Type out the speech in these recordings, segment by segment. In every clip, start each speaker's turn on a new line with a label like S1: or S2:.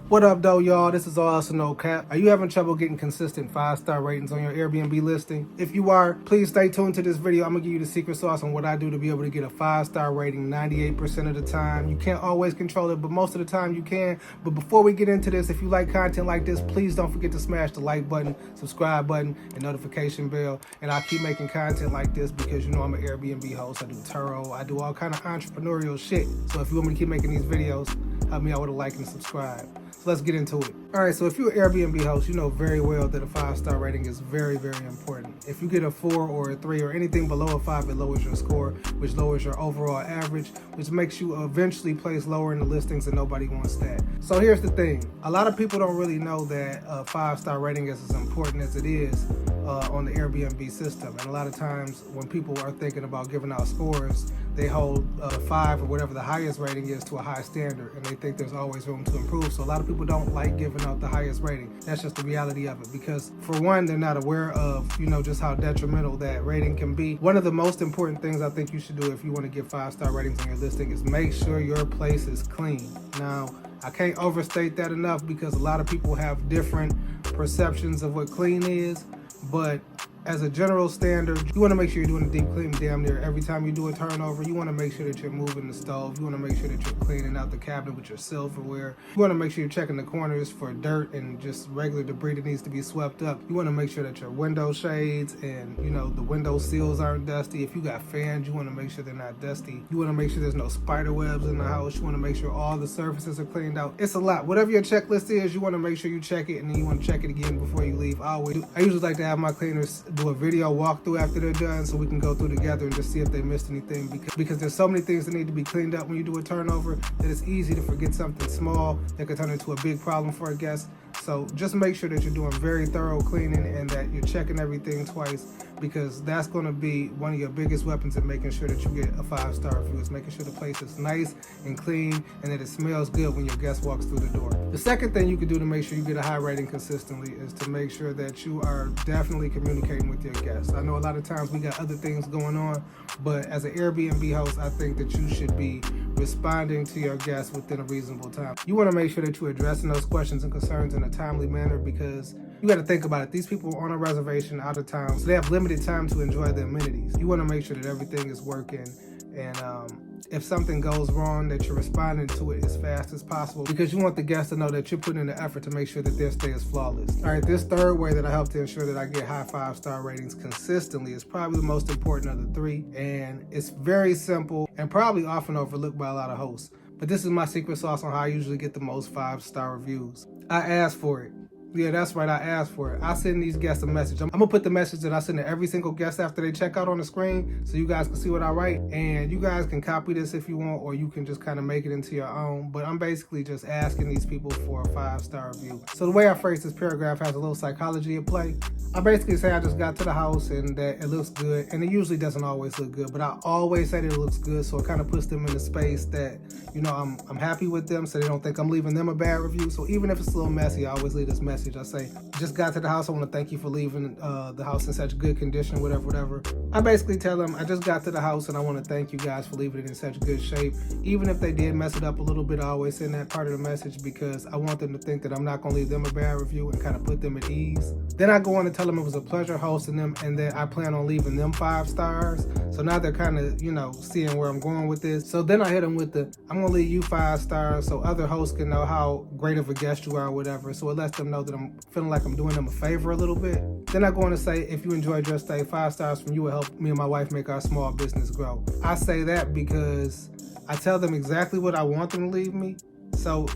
S1: What up, though, y'all? This is All No Cap. Are you having trouble getting consistent 5-star ratings on your Airbnb listing? If you are, please stay tuned to this video. I'm gonna give you the secret sauce on what I do to be able to get a 5-star rating 98% of the time. You can't always control it, but most of the time you can. But before we get into this, if you like content like this, please don't forget to smash the like button, subscribe button, and notification bell. And I'll keep making content like this because you know I'm an Airbnb host. I do Turo. I do all kind of entrepreneurial shit. So if you want me to keep making these videos, help me out with a like and subscribe. So let's get into it. All right, so if you're an Airbnb host, you know very well that a 5-star rating is very, very important. If you get a 4 or a 3 or anything below a 5, it lowers your score, which lowers your overall average, which makes you eventually place lower in the listings, and nobody wants that. So here's the thing. A lot of people don't really know that a 5-star rating is as important as it is on the Airbnb system. And a lot of times when people are thinking about giving out scores, they hold 5 or whatever the highest rating is to a high standard, and they think there's always room to improve. So a lot of people don't like giving out the highest rating. That's just the reality of it, because for one, they're not aware of, you know, just how detrimental that rating can be. One of the most important things I think you should do if you want to get 5-star ratings on your listing is make sure your place is clean. Now, I can't overstate that enough because a lot of people have different perceptions of what clean is, but as a general standard, you want to make sure you're doing a deep clean damn near every time you do a turnover. You want to make sure that you're moving the stove. You want to make sure that you're cleaning out the cabinet with your silverware. You want to make sure you're checking the corners for dirt and just regular debris that needs to be swept up. You want to make sure that your window shades and, you know, the window seals aren't dusty. If you got fans, you want to make sure they're not dusty. You want to make sure there's no spider webs in the house. You want to make sure all the surfaces are cleaned out. It's a lot. Whatever your checklist is, you want to make sure you check it, and then you want to check it again before you leave. I usually like to have my cleaners do a video walkthrough after they're done so we can go through together and just see if they missed anything, because there's so many things that need to be cleaned up when you do a turnover that it's easy to forget something small that could turn into a big problem for a guest. So just make sure that you're doing very thorough cleaning and that you're checking everything twice, because that's going to be one of your biggest weapons in making sure that you get a 5-star review, is making sure the place is nice and clean and that it smells good when your guest walks through the door. The second thing you can do to make sure you get a high rating consistently is to make sure that you are definitely communicating with your guests. I know a lot of times we got other things going on, but as an Airbnb host, I think that you should be responding to your guests within a reasonable time. You want to make sure that you're addressing those questions and concerns in a timely manner, because you got to think about it. These people are on a reservation out of town, so they have limited time to enjoy the amenities. You want to make sure that everything is working, and if something goes wrong, that you're responding to it as fast as possible, because you want the guests to know that you're putting in the effort to make sure that their stay is flawless. All right, this third way that I help to ensure that I get high 5-star ratings consistently is probably the most important of the three, and it's very simple and probably often overlooked by a lot of hosts. But this is my secret sauce on how I usually get the most 5-star reviews. I ask for it. Yeah, that's right, I asked for it. I send these guests a message. I'm gonna put the message that I send to every single guest after they check out on the screen so you guys can see what I write. And you guys can copy this if you want, or you can just kind of make it into your own. But I'm basically just asking these people for a 5-star review. So the way I phrase this paragraph has a little psychology at play. I basically say I just got to the house and that it looks good. And it usually doesn't always look good, but I always say that it looks good, so it kind of puts them in a space that, you know, I'm happy with them, so they don't think I'm leaving them a bad review. So even if it's a little messy, I always leave this message. I say, just got to the house. I want to thank you for leaving the house in such good condition, whatever. I basically tell them, I just got to the house and I want to thank you guys for leaving it in such good shape. Even if they did mess it up a little bit, I always send that part of the message because I want them to think that I'm not going to leave them a bad review and kind of put them at ease. Then I go on to tell them it was a pleasure hosting them and that I plan on leaving them 5 stars. So now they're kind of, you know, seeing where I'm going with this. So then I hit them with the, I'm going to leave you 5 stars so other hosts can know how great of a guest you are or whatever. So it lets them know that I'm feeling like I'm doing them a favor a little bit. Then I go on to say, if you enjoyed your stay, 5 stars from you will help me and my wife make our small business grow. I say that because I tell them exactly what I want them to leave me. So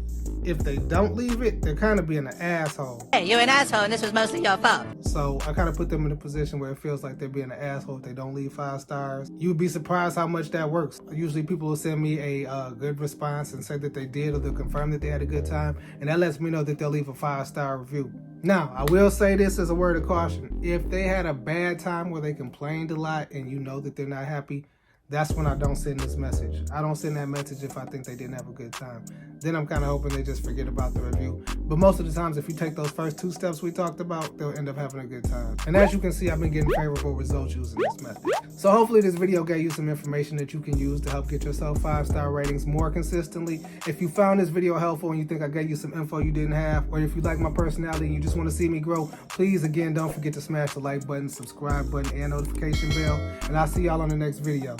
S1: if they don't leave it, they're kind of being an asshole.
S2: Hey, you're an asshole and this was mostly your fault.
S1: So I kind of put them in a position where it feels like they're being an asshole if they don't leave 5 stars. You'd be surprised how much that works. Usually people will send me a good response and say that they did, or they'll confirm that they had a good time. And that lets me know that they'll leave a 5-star review. Now, I will say this as a word of caution. If they had a bad time where they complained a lot and you know that they're not happy, that's when I don't send this message. I don't send that message if I think they didn't have a good time. then I'm kind of hoping they just forget about the review. But most of the times, if you take those first 2 steps we talked about, they'll end up having a good time. And as you can see, I've been getting favorable results using this method. So hopefully this video gave you some information that you can use to help get yourself 5-star ratings more consistently. If you found this video helpful and you think I gave you some info you didn't have, or if you like my personality and you just want to see me grow, please again don't forget to smash the like button, subscribe button, and notification bell. And I'll see y'all on the next video.